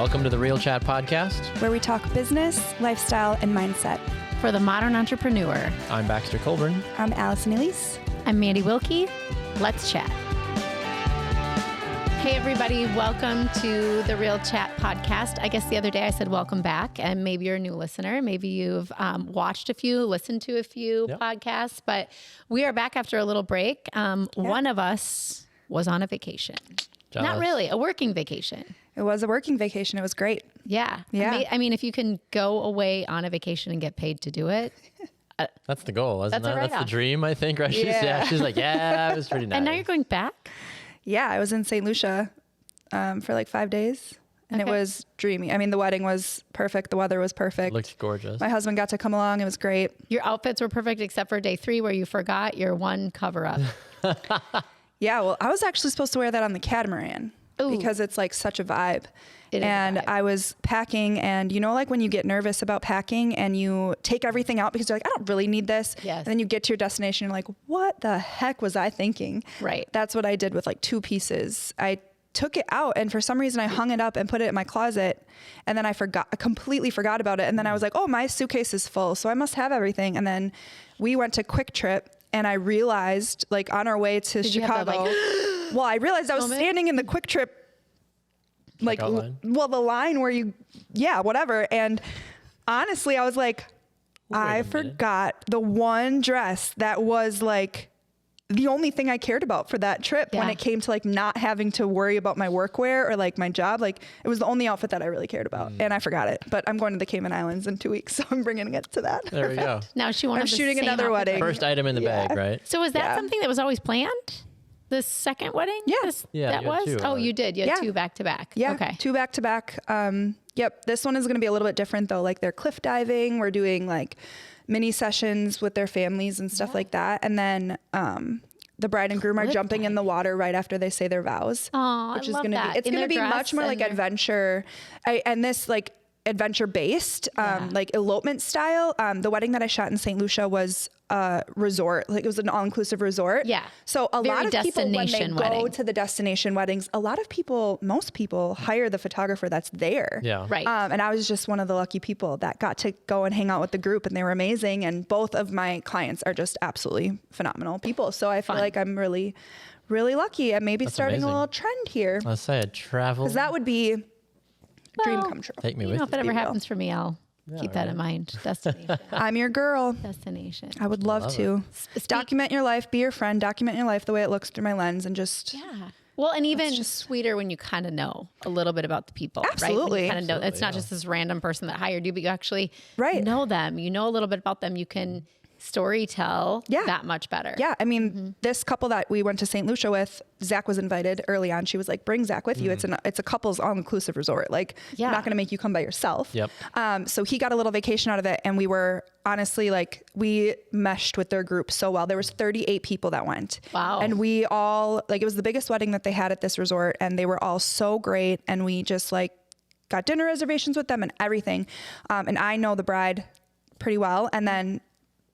Welcome to the Real Chat Podcast, where we talk business, lifestyle, and mindset. For the modern entrepreneur. I'm Baxter Colburn. I'm Allyson. I'm Mandi Wilkie. Let's chat. Hey, everybody. Welcome to the Real Chat Podcast. I guess the other day I said welcome back, and maybe you're a new listener. Maybe you've watched a few, listened to a few podcasts, but we are back after a little break. One of us was on a vacation. Jealous. Not really, a working vacation. It was a working vacation. It was great. Yeah. Yeah. I mean, if you can go away on a vacation and get paid to do it. That's the goal, isn't That's that? That's the dream, I think, right? She's like, yeah, it was pretty nice. And now you're going back? Yeah, I was in St. Lucia for like 5 days, and it was dreamy. I mean, the wedding was perfect. The weather was perfect. Looked gorgeous. My husband got to come along. It was great. Your outfits were perfect except for day 3 where you forgot your one cover up. Yeah, well, I was actually supposed to wear that on the catamaran. Ooh. Because it's like such a vibe. It is and a vibe. I was packing, and you know, like when you get nervous about packing and you take everything out because you're like, I don't really need this. Yes. And then you get to your destination, you're like, what the heck was I thinking? Right. That's what I did with like 2 pieces. I took it out, and for some reason I hung it up and put it in my closet, and then I completely forgot about it. And then I was like, oh, my suitcase is full, so I must have everything. And then we went to Quick Trip, and I realized, like on our way to Chicago, well, I realized I was standing in the Quick Trip, like, well, the line where whatever. And honestly, I was like, I forgot the one dress that was like the only thing I cared about for that trip when it came to like not having to worry about my workwear or like my job. Like it was the only outfit that I really cared about, and I forgot it. But I'm going to the Cayman Islands in 2 weeks, so I'm bringing it to that. There we go. Now she won't I'm have the shooting same another outfit. wedding. First item in the bag, right? So was that something that was always planned? The second wedding? Yeah. That you had was? 2, Oh, you did. You had 2 back to back. Yeah. Okay. 2 back to back. Yep. This one is going to be a little bit different though. Like they're cliff diving. We're doing like mini sessions with their families and stuff like that. And then, the bride and groom are jumping in the water right after they say their vows, which is going to be, it's going to be much more like adventure. And this like adventure based, like elopement style. The wedding that I shot in St. Lucia was a resort, like it was an all-inclusive resort. Yeah. So a lot of people, when they go to the destination weddings, most people hire the photographer that's there. Yeah. Right. And I was just one of the lucky people that got to go and hang out with the group, and they were amazing. And both of my clients are just absolutely phenomenal people. So I feel like I'm really, really lucky. I'm maybe starting a little trend here. Let's say a travel. Because that would be dream come true. Take me You with know, if you. it ever happens for me, I'll keep that in mind. Destination. I'm your girl. Destination. I would love to. Document your life, be your friend, document your life the way it looks through my lens, and just... Yeah. Well, and even sweeter when you kind of know a little bit about the people. Absolutely. Right? Kind of know. It's not just this random person that hired you, but you actually know them. You know a little bit about them. You can story tell that much better. Yeah. I mean, this couple that we went to St. Lucia with, Zach was invited early on. She was like, bring Zach with you. It's a couple's all-inclusive resort. Like, I'm not going to make you come by yourself. Yep. So he got a little vacation out of it, and we were honestly like, we meshed with their group so well. There was 38 people that went. Wow. And we all, like, it was the biggest wedding that they had at this resort, and they were all so great. And we just like got dinner reservations with them and everything. And I know the bride pretty well. And then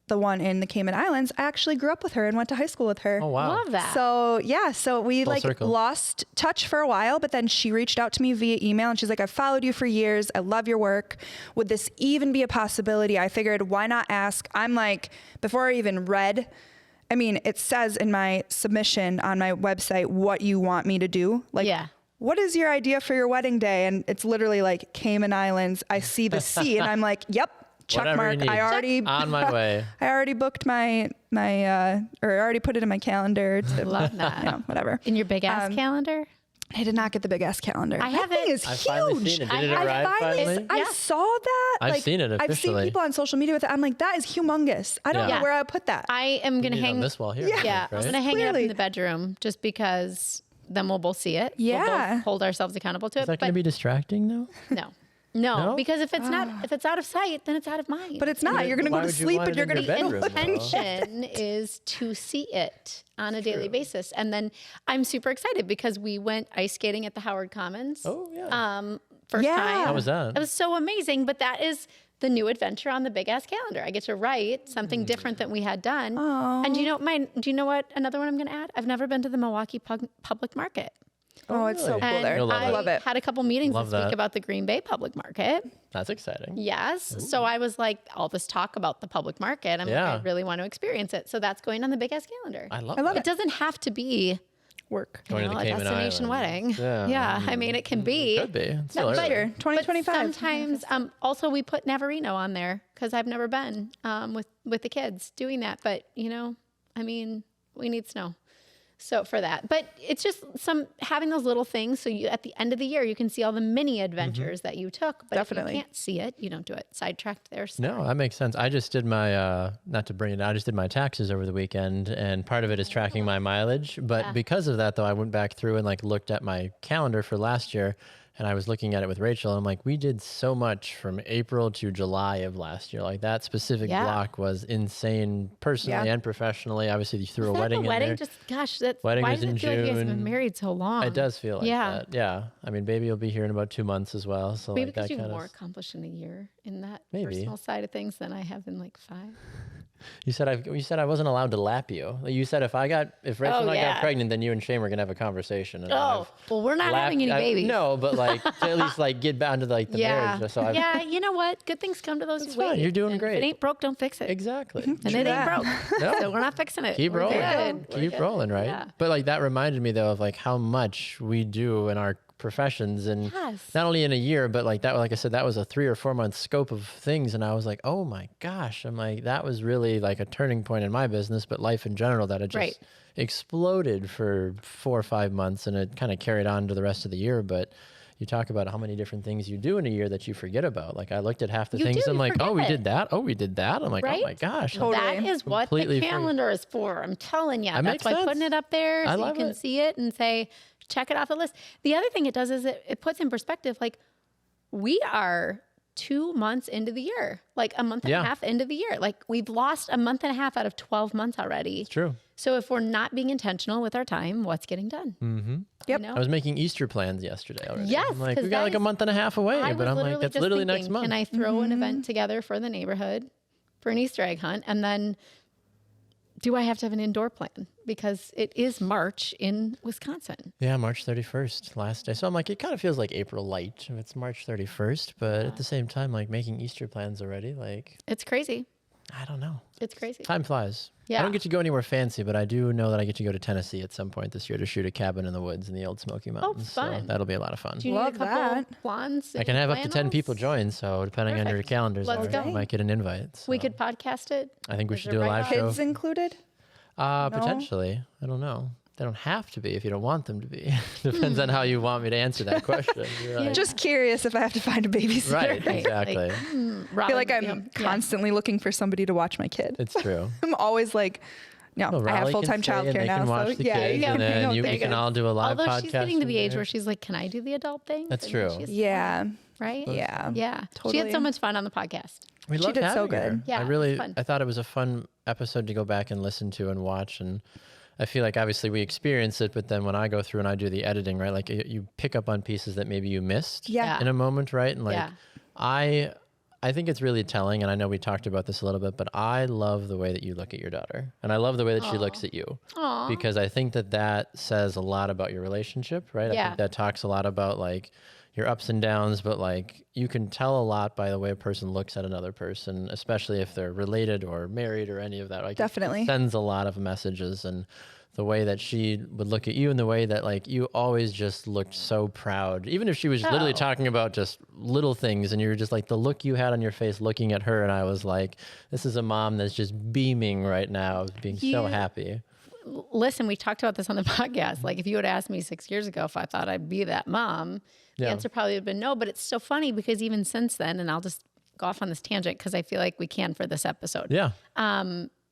the one in the Cayman Islands, I actually grew up with her and went to high school with her. Oh, wow. Love that. So we Full like circle. lost touch for a while, but then she reached out to me via email, and she's like, I've followed you for years. I love your work. Would this even be a possibility? I figured, why not ask? I'm like, before I even read, I mean, it says in my submission on my website what you want me to do. Like, what is your idea for your wedding day? And it's literally like Cayman Islands. I see the sea, and I'm like, yep. Check Whatever mark. I already on my way. I already booked or I already put it in my calendar to Love that. whatever. In your big ass calendar? I did not get the big ass calendar. That thing is I've huge. finally seen it. Did it arrive finally? I saw that. I've seen it I've seen officially. people on social media with it. I'm like, that is humongous. I don't know where I put that. I am going to hang on this wall here. Yeah. Right? I'm going to hang it up Clearly. in the bedroom just because then we'll both see it. Yeah. We'll both hold ourselves accountable to it. Is that going to be distracting though? No, because if it's out of sight, then it's out of mind. But it's not. You're going to go to sleep, and you're going to The intention is to see it on a daily basis. And then I'm super excited because we went ice skating at the Howard Commons. Oh, yeah. First time. How was that? It was so amazing. But that is the new adventure on the big ass calendar. I get to write something different than we had done. And do you know what another one I'm going to add? I've never been to the Milwaukee Public Market. Oh, it's so cool And there. You'll love I it. love it. had a couple meetings Love this week that. about the Green Bay public market. That's exciting. Yes. So I was like, all this talk about the public market. I'm like, Yeah. I really want to experience it. So that's going on the big ass calendar. I love love that. It doesn't have to be Work. Going to the a Cayman destination Islands. wedding. Yeah. I mean, it can be. Could be. It's still No, early. Sure. 2025. But sometimes, also we put Navarino on there because I've never been with the kids doing that. But I mean, we need snow. So for that, but it's just having those little things. So you, at the end of the year, you can see all the mini adventures that you took, but Definitely. if you can't see it, you don't do it. Sidetracked there. No, that makes sense. I just did my, not to bring it out, I just did my taxes over the weekend, and part of it is tracking my mileage. But because of that, though, I went back through and like looked at my calendar for last year, and I was looking at it with Rachel, and I'm like, we did so much from April to July of last year. Like that specific block was insane personally and professionally. Obviously, you threw a wedding in there. Just gosh, that's Wedding why was does it in feel like you guys have June. been married so long? It does feel like that. Yeah. I mean, baby will be here in about 2 months as well. So Maybe like because that you've kind more of. accomplished in a year in that Maybe. personal side of things than I have in like 5. You said I wasn't allowed to lap you. You said if Rachel and I got pregnant, then you and Shane were gonna have a conversation. And Oh, well, we're not having any babies. No, but like to at least like get down to like the marriage. So I've, you know what? Good things come to those who fine. wait. You're doing And great. If it ain't broke, don't fix it. exactly. And it ain't broke. No. So we're not fixing it. Keep We're rolling. good. We're Keep good. rolling, right? Yeah. But like that reminded me though of like how much we do in our professions, and Yes. not only in a year, but like that, like I said, that was a 3 or 4 month scope of things. And I was like, oh my gosh, I'm like, that was really like a turning point in my business, but life in general, that it just exploded for 4 or 5 months, and it kind of carried on to the rest of the year. But you talk about how many different things you do in a year that you forget about. Like I looked at half the things, I'm like, oh, we did that. Oh, we did that. I'm like, oh my gosh. Totally. That is what the Completely free. calendar is for. I'm telling you. That That's makes why sense. putting it up there I so you love can it. see it and say, check it off the list. The other thing it does is it puts in perspective, like we are 2 months into the year, like a month and a half into the year. Like we've lost a month and a half out of 12 months already. It's true. So if we're not being intentional with our time, what's getting done? Mm-hmm. Yep. I was making Easter plans yesterday already. Yes, I'm like, 'cause we got that like a is- month and a half away, I but was I'm like, literally that's just literally thinking, next month. Can I throw an event together for the neighborhood for an Easter egg hunt? And then do I have to have an indoor plan? Because it is March in Wisconsin. Yeah, March 31st, last day. So I'm like, it kind of feels like April light if it's March 31st, but at the same time, like making Easter plans already, like, It's crazy. I don't know. It's crazy. Time flies. I Yeah. don't get to go anywhere fancy, but I do know that I get to go to Tennessee at some point this year to shoot a cabin in the woods in the old Smoky Mountains. fun. So that'll be a lot of fun. Do you Love need a couple that. plans? I can have up to 10 flannels? people join, so depending on your Perfect. calendars, Let's I go. might get an invite. So We could podcast it. I think we Is should it do a right live off? show. Kids included? Potentially. I don't know. They don't have to be if you don't want them to be. Depends on how you want me to answer that question. You're like, Just curious if I have to find a babysitter. right, exactly. I feel like I'm constantly looking for somebody to watch my kid. It's true. I'm always like, no, Well, I have Raleigh full-time can stay and childcare they now. can watch So the yeah, kids, yeah, and then no, we there can go. all do a live Although podcast. she's getting to the from age there. where she's like, can I do the adult thing? That's And true. she's- Yeah, Right? yeah. Yeah. She Totally. had so much fun on the podcast. We She loved did so having her. good. Yeah, I it was really, fun. I thought it was a fun episode to go back and listen to and watch. And I feel like obviously we experience it, but then when I go through and I do the editing, right, like you pick up on pieces that maybe you missed Yeah. in a moment, right? And like, Yeah. I think it's really telling, and I know we talked about this a little bit, but I love the way that you look at your daughter, and I love the way that she looks at you, because I think that that says a lot about your relationship, right? I Yeah. think that talks a lot about like your ups and downs, but like you can tell a lot by the way a person looks at another person, especially if they're related or married or any of that. Like Definitely. it sends a lot of messages, and the way that she would look at you and the way that like you always just looked so proud, even if she was literally Oh. talking about just little things, and you were just like the look you had on your face looking at her, and I was like, this is a mom that's just beaming right now, being so You- happy. Listen, we talked about this on the podcast. Like if you had asked me 6 years ago if I thought I'd be that mom, the Yeah. answer probably would have been no. But it's so funny because even since then, and I'll just go off on this tangent because I feel like we can for this episode. Yeah.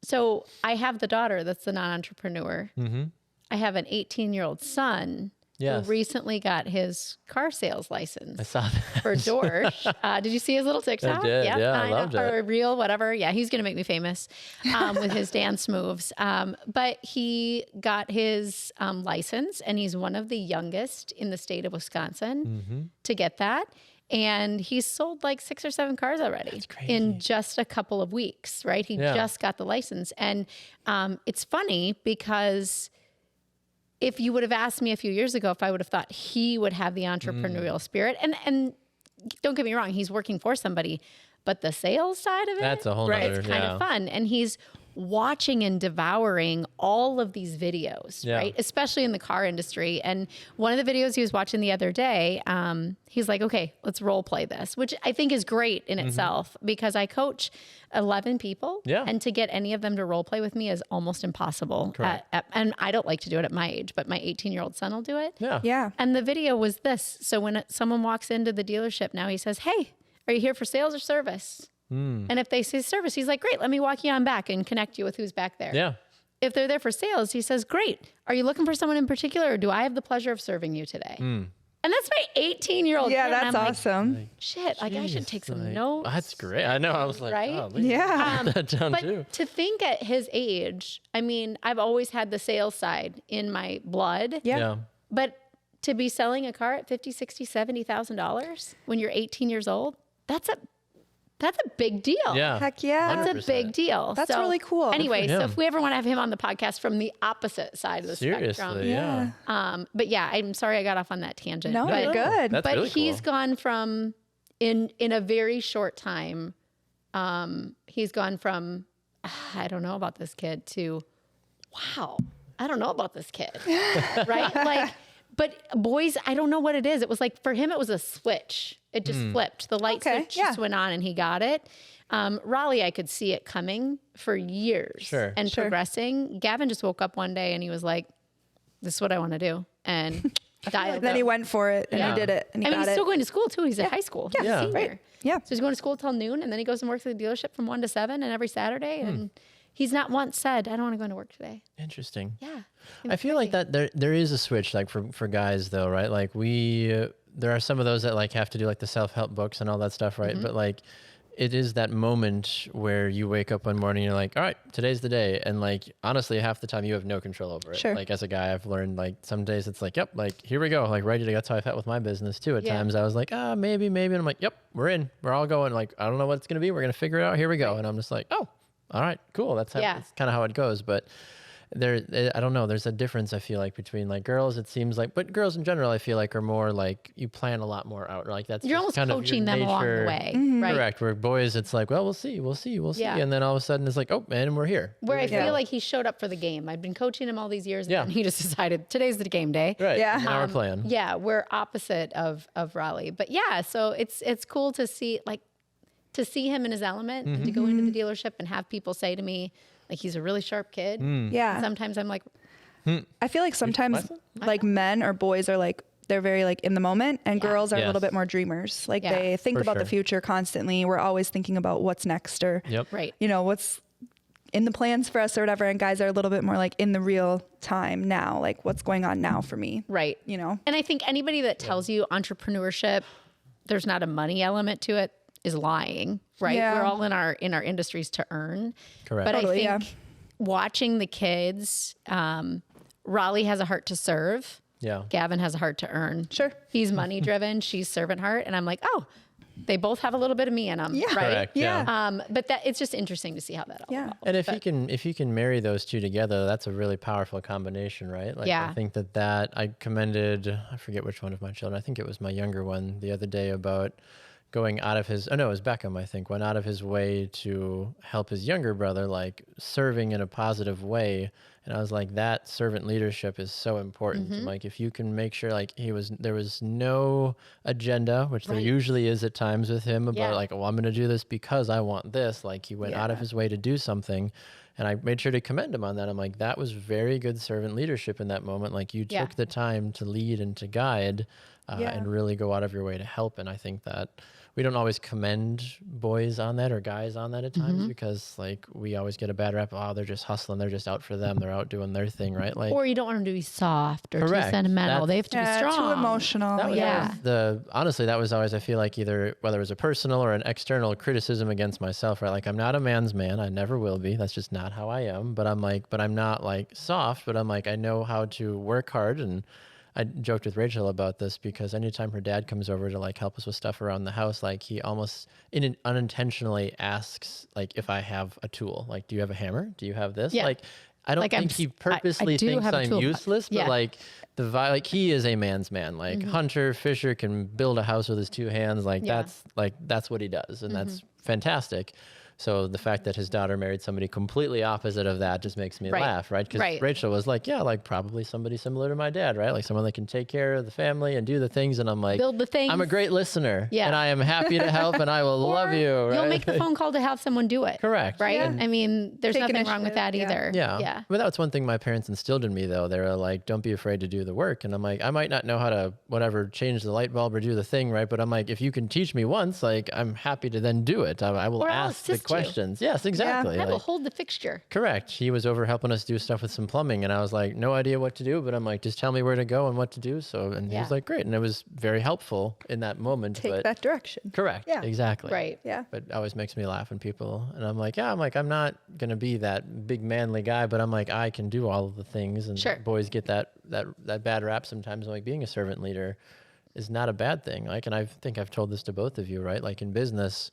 So I have the daughter that's the non-entrepreneur. Mm-hmm. I have an 18-year-old son Yes. who recently got his car sales license I saw that. for George. Did you see his little TikTok? did, yeah, I know. loved it. Or reel, whatever. Yeah, he's going to make me famous with his dance moves. But he got his license, and he's one of the youngest in the state of Wisconsin to get that. And he's sold like 6 or 7 cars already in just a couple of weeks, right? He Yeah. just got the license. And it's funny because if you would have asked me a few years ago if I would have thought he would have the entrepreneurial spirit, and don't get me wrong, he's working for somebody, but the sales side of it, that's a whole nother, it's kind of fun. And he's watching and devouring all of these videos, right? Especially in the car industry. And one of the videos he was watching the other day, he's like, okay, let's role play this, which I think is great in itself, because I coach 11 people and to get any of them to role play with me is almost impossible. And I don't like to do it at my age, but my 18-year-old son will do it. Yeah. And the video was this. So when someone walks into the dealership now, he says, hey, are you here for sales or service? And if they say service, he's like, great, let me walk you on back and connect you with who's back there. Yeah. If they're there for sales, he says, great. Are you looking for someone in particular, or do I have the pleasure of serving you today? And that's my 18-year-old Yeah, kid. that's awesome. Like, shit, like I should take some notes. That's great. I know. I was like, right? oh, Yeah. that down But too. to think at his age, I mean, I've always had the sales side in my blood. Yeah. But to be selling a car at $50,000, $60,000, $70,000 when you're 18 years old, that's a big deal. Yeah. Heck yeah. That's a big deal. That's really cool. Anyway, Good for so him. if we ever want to have him on the podcast from the opposite side of the spectrum. Seriously, yeah. But yeah, I'm sorry I got off on that tangent. No, but, you're good. That's but really he's cool. gone from in a very short time. He's gone from I don't know about this kid to wow, I don't know about this kid, right? Like, but boys, I don't know what it is. It was like for him, it was a switch. It just flipped. The light switch just went on, and he got it. Raleigh, I could see it coming for years and progressing. Gavin just woke up one day and he was like, "This is what I want to do," and dialed Then up. he went for it and he did it and he I mean, got he's still it. going to school too. He's in high school. He's a senior. Right. Yeah. So he's going to school till noon, and then he goes and works at the dealership from 1 to 7 and every Saturday. And he's not once said, I don't want to go into work today. Interesting. Yeah. I feel like that there is a switch, like for guys though, right? Like there are some of those that like have to do like the self-help books and all that stuff, right? But like it is that moment where you wake up one morning and you're like, all right, today's the day. And like, honestly, half the time you have no control over it. Sure. Like as a guy, I've learned like some days it's like, yep, like here we go. Like ready to go. That's how I felt with my business too. At times I was like, maybe. And I'm like, yep, we're in, we're all going. Like, I don't know what it's going to be. We're going to figure it out. Here we go. And I'm just like, oh, all right, cool. That's kind of how it goes. But I don't know. There's a difference, I feel like, between like girls, it seems like, but girls in general, I feel like are more like you plan a lot more out. Like that's You're almost kind coaching of your them along the nature. way, right? Correct. Where boys, it's like, well, we'll see. Yeah. And then all of a sudden it's like, oh man, we're here. Where I feel like he showed up for the game. I've been coaching him all these years, and then he just decided today's the game day. Right. Yeah. Now we're playing. Yeah, we're opposite of Raleigh. But yeah, so it's cool to see him in his element and to go into the dealership and have people say to me, like, he's a really sharp kid. Yeah. Sometimes I'm like, I feel like sometimes like men or boys are like, they're very like in the moment, and girls are a little bit more dreamers. Like they think about the future constantly. We're always thinking about what's next or, right. you know, what's in the plans for us or whatever. And guys are a little bit more like in the real time now, like what's going on now for me. Right. You know? And I think anybody that tells you entrepreneurship, there's not a money element to it, is lying, right? Yeah. We're all in our industries to earn. Correct. But Totally, I think watching the kids, Raleigh has a heart to serve. Yeah. Gavin has a heart to earn. Sure. He's money driven. She's servant heart. And I'm like, oh, they both have a little bit of me in them. Yeah. Right. Correct. Yeah. But that it's just interesting to see how that all evolves. And if you can marry those two together, that's a really powerful combination, right? Like I think that I commended, I forget which one of my children, I think it was my younger one the other day, about going out of his, it was Beckham, I think, went out of his way to help his younger brother, like serving in a positive way. And I was like, that servant leadership is so important. And like, if you can make sure like there was no agenda, which there usually is at times with him about like, oh, I'm going to do this because I want this. Like he went out of his way to do something. And I made sure to commend him on that. I'm like, that was very good servant leadership in that moment. Like you took the time to lead and to guide and really go out of your way to help. And I think that we don't always commend boys on that or guys on that at times because like we always get a bad rap. Oh, they're just hustling. They're just out for them. They're out doing their thing, right? Like, or you don't want them to be soft or Correct. too sentimental. They have to be strong. Too emotional. that was Yeah. honestly, that was always, I feel like either whether it was a personal or an external criticism against myself, right? Like I'm not a man's man. I never will be. That's just not how I am. But I'm like, but I'm not like soft, but I'm like, I know how to work hard. And I joked with Rachel about this because anytime her dad comes over to like help us with stuff around the house, like he almost unintentionally asks like if I have a tool, like, do you have a hammer? Do you have this? Yeah. Like, I don't think he purposely thinks I'm useless, but like he is a man's man, like hunter, fisher, can build a house with his 2 hands. Like that's what he does. And that's fantastic. So the fact that his daughter married somebody completely opposite of that just makes me laugh, right? Because Rachel was like, yeah, like probably somebody similar to my dad, right? Like someone that can take care of the family and do the things. And I'm like, build the things. I'm a great listener, and I am happy to help, and I will love you. Right? You'll make the phone call to have someone do it. Correct. Right? Yeah. I mean, there's nothing wrong with that either. Yeah. But that's one thing my parents instilled in me, though. They were like, don't be afraid to do the work. And I'm like, I might not know how to change the light bulb or do the thing, right? But I'm like, if you can teach me once, like I'm happy to then do it. I will ask the questions. Yes. Exactly. I will hold the fixture. Correct. He was over helping us do stuff with some plumbing, and I was like, no idea what to do, but I'm like, just tell me where to go and what to do. So, and he was like, great. And it was very helpful in that moment. Take that direction. Correct. Yeah. Exactly. Right. Yeah. But it always makes me laugh when people, and I'm like, I'm not going to be that big manly guy, but I'm like, I can do all of the things. And boys get that bad rap sometimes. Like being a servant leader is not a bad thing. Like, and I think I've told this to both of you, right? Like in business,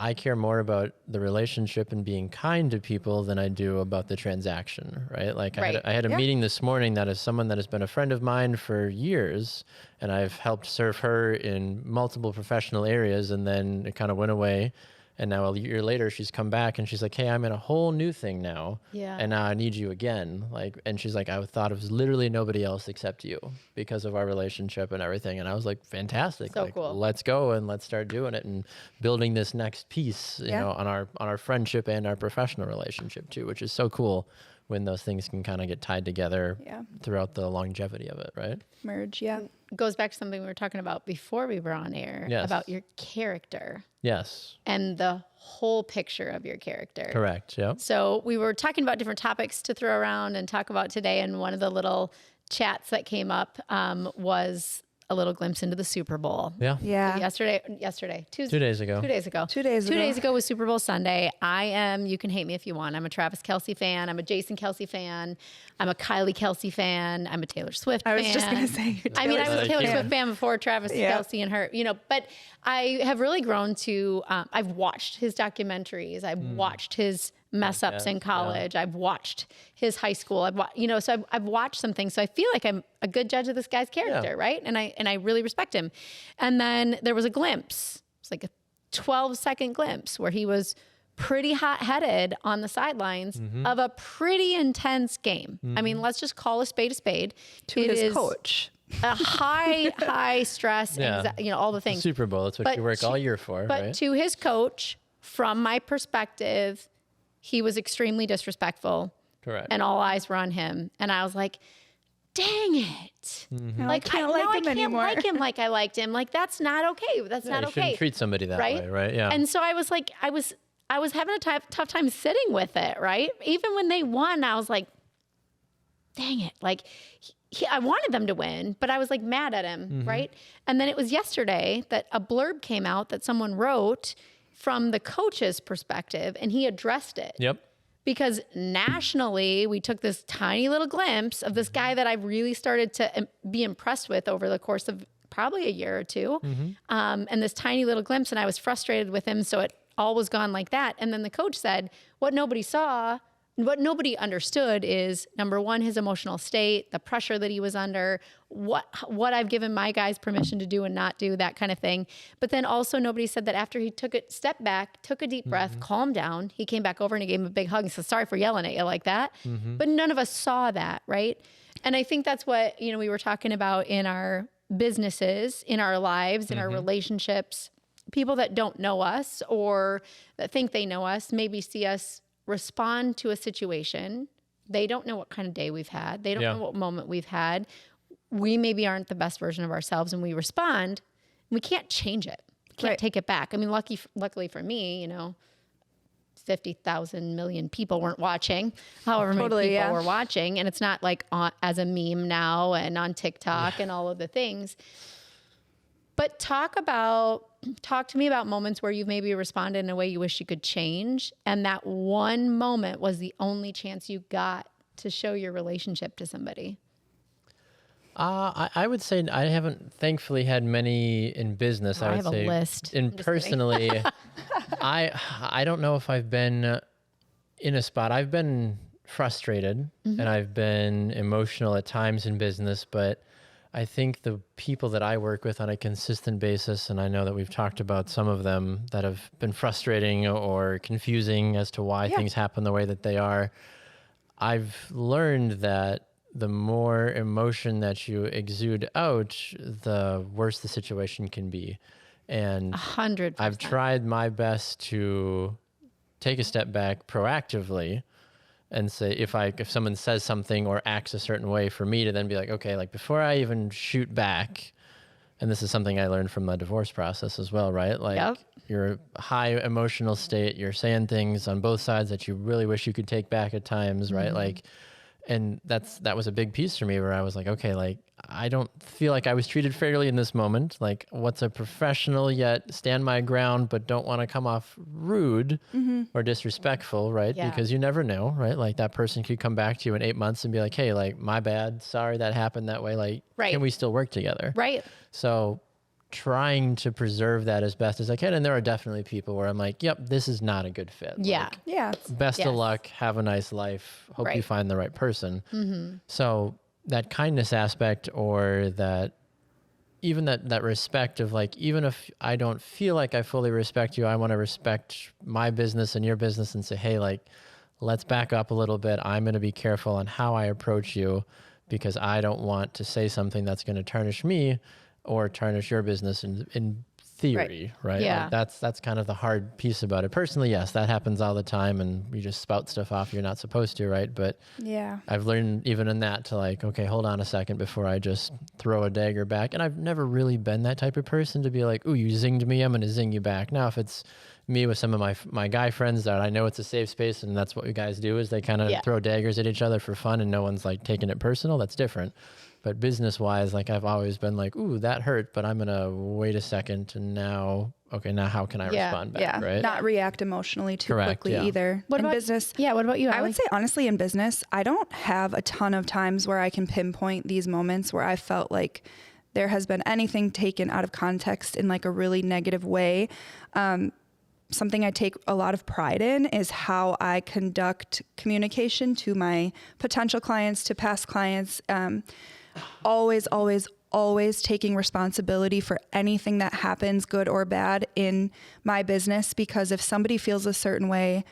I care more about the relationship and being kind to people than I do about the transaction, right? Like I had a meeting this morning that is someone that has been a friend of mine for years, and I've helped serve her in multiple professional areas, and then it kind of went away. And now a year later, she's come back and she's like, hey, I'm in a whole new thing now. Yeah. And now I need you again. Like, and she's like, I thought it was literally nobody else except you because of our relationship and everything. And I was like, fantastic. So like, cool. Let's go and let's start doing it and building this next piece, you know, on our friendship and our professional relationship too, which is so cool when those things can kind of get tied together throughout the longevity of it, right? Merge, yeah. Goes back to something we were talking about before we were on air about your character. Yes. And the whole picture of your character. Correct, yeah. So we were talking about different topics to throw around and talk about today, and one of the little chats that came up was a little glimpse into the Super Bowl. Yeah. So yesterday, Tuesday. 2 days ago. 2 days ago. 2 days ago. 2 days ago was Super Bowl Sunday. You can hate me if you want. I'm a Travis Kelce fan. I'm a Jason Kelce fan. I'm a Kylie Kelce fan. I'm a Taylor Swift fan. I was just going to say. I was a Taylor Swift fan before Travis Kelce and her, but I have really grown to, I've watched his documentaries. I've watched his mess ups in college. I've watched his high school. I've watched some things. So I feel like I'm a good judge of this guy's character, right? And I really respect him. And then there was a glimpse. It's like a 12-second glimpse where he was pretty hot-headed on the sidelines of a pretty intense game. I mean, let's just call a spade a spade. To his coach. A high stress, all the things. Super Bowl, that's what you work all year for, but right? To his coach, from my perspective, he was extremely disrespectful. Correct. And all eyes were on him. And I was like, dang it. Like, I can't like him like I liked him. Like, that's not okay. That's not okay. You shouldn't treat somebody that way, right? Yeah. And so I was like, I was having a tough time sitting with it, right? Even when they won, I was like, dang it. Like, I wanted them to win, but I was like mad at him, right? And then it was yesterday that a blurb came out that someone wrote from the coach's perspective, and he addressed it. Yep. Because nationally, we took this tiny little glimpse of this guy that I really started to be impressed with over the course of probably a year or two. And this tiny little glimpse, and I was frustrated with him, so it all was gone like that. And then the coach said, what nobody understood is, number one, his emotional state, the pressure that he was under, what I've given my guys permission to do and not do, that kind of thing. But then also nobody said that after he took a step back, took a deep breath, calmed down, he came back over and he gave him a big hug and said, sorry for yelling at you like that. But none of us saw that, right? And I think that's what, we were talking about in our businesses, in our lives, in our relationships. People that don't know us or that think they know us maybe see us respond to a situation. They don't know what kind of day we've had. They don't know what moment we've had. We maybe aren't the best version of ourselves, and we respond. We can't change it. Can't take it back. I mean, luckily for me, 50,000 million people weren't watching. However many people were watching, and it's not like as a meme now and on TikTok and all of the things. But talk to me about moments where you've maybe responded in a way you wish you could change. And that one moment was the only chance you got to show your relationship to somebody. I would say I haven't thankfully had many in business. I would have say a list. Personally, I don't know if I've been in a spot. I've been frustrated and I've been emotional at times in business, but I think the people that I work with on a consistent basis, and I know that we've talked about some of them that have been frustrating or confusing as to why things happen the way that they are. I've learned that the more emotion that you exude out, the worse the situation can be. And 100%. I've tried my best to take a step back proactively and say, if someone says something or acts a certain way, for me to then be like, okay, like before I even shoot back, and this is something I learned from the divorce process as well, right? Like you're high emotional state, you're saying things on both sides that you really wish you could take back at times, right? Like, and that was a big piece for me where I was like, okay, like I don't feel like I was treated fairly in this moment. Like, what's a professional yet stand my ground, but don't want to come off rude or disrespectful, right? Yeah. Because you never know, right? Like that person could come back to you in 8 months and be like, hey, like my bad, sorry that happened that way. Like, can we still work together? Right. So trying to preserve that as best as I can. And there are definitely people where I'm like, yep, this is not a good fit. Yeah. Like, best of luck. Have a nice life. Hope you find the right person. So that kindness aspect, or that even that respect of like, even if I don't feel like I fully respect you, I want to respect my business and your business and say, hey, like, let's back up a little bit. I'm going to be careful on how I approach you because I don't want to say something that's going to tarnish me or tarnish your business in theory, right? Yeah. Like that's kind of the hard piece about it. Personally, yes, that happens all the time and you just spout stuff off you're not supposed to, right? But I've learned even in that to like, okay, hold on a second before I just throw a dagger back. And I've never really been that type of person to be like, ooh, you zinged me, I'm going to zing you back. Now, if it's me with some of my guy friends that I know it's a safe space and that's what you guys do is they kind of throw daggers at each other for fun and no one's like taking it personal, that's different. But business-wise, like I've always been like, ooh, that hurt, but I'm going to wait a second and now how can I respond back, right? Not react emotionally too quickly either. What in about business? Yeah, what about you, Allie? I would say, honestly, in business, I don't have a ton of times where I can pinpoint these moments where I felt like there has been anything taken out of context in like a really negative way. Something I take a lot of pride in is how I conduct communication to my potential clients, to past clients. Always taking responsibility for anything that happens, good or bad, in my business. Because if somebody feels a certain way,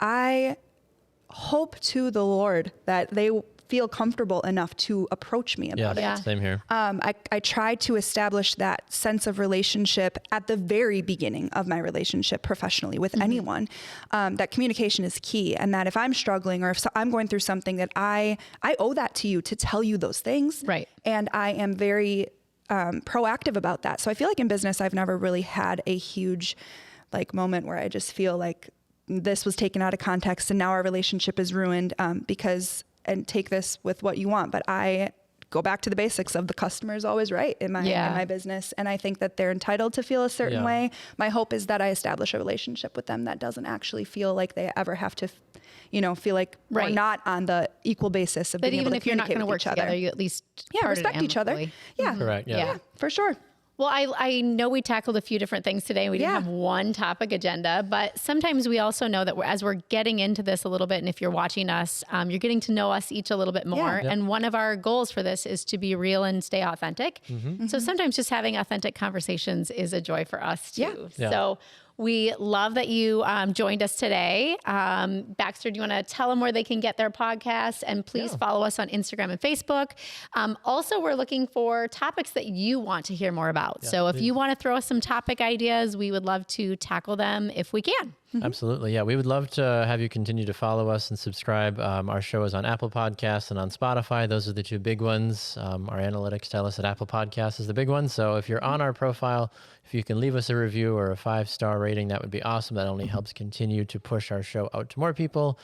I hope to the Lord that they feel comfortable enough to approach me about it. Same here. I try to establish that sense of relationship at the very beginning of my relationship professionally with anyone. That communication is key, and that if I'm struggling or if I'm going through something, that I owe that to you to tell you those things. Right. And I am very proactive about that. So I feel like in business, I've never really had a huge like moment where I just feel like this was taken out of context and now our relationship is ruined because. And take this with what you want. But I go back to the basics of the customer is always right in my business. And I think that they're entitled to feel a certain way. My hope is that I establish a relationship with them that doesn't actually feel like they ever have to, feel like we're not on the equal basis of being able to communicate with each other. Together, you at least respect each other. Yeah. Correct. Yeah, for sure. Well, I know we tackled a few different things today. We didn't have one topic agenda, but sometimes we also know that as we're getting into this a little bit, and if you're watching us, you're getting to know us each a little bit more. Yeah. And one of our goals for this is to be real and stay authentic. So sometimes just having authentic conversations is a joy for us too. Yeah. So we love that you joined us today. Baxter, do you want to tell them where they can get their podcasts? And please follow us on Instagram and Facebook. Also, we're looking for topics that you want to hear more about. So if you want to throw us some topic ideas, we would love to tackle them if we can. Absolutely. Yeah. We would love to have you continue to follow us and subscribe. Our show is on Apple Podcasts and on Spotify. Those are the two big ones. Our analytics tell us that Apple Podcasts is the big one. So if you're on our profile, if you can leave us a review or a 5-star rating, that would be awesome. That only helps continue to push our show out to more people.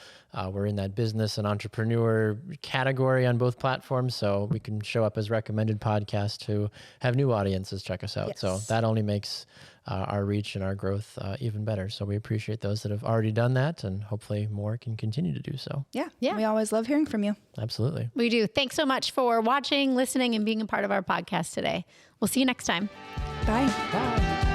We're in that business and entrepreneur category on both platforms, so we can show up as recommended podcasts to have new audiences check us out. Yes. So that only makes our reach and our growth even better. So we appreciate those that have already done that, and hopefully more can continue to do so. Yeah. We always love hearing from you. Absolutely. We do. Thanks so much for watching, listening, and being a part of our podcast today. We'll see you next time. Bye. Bye.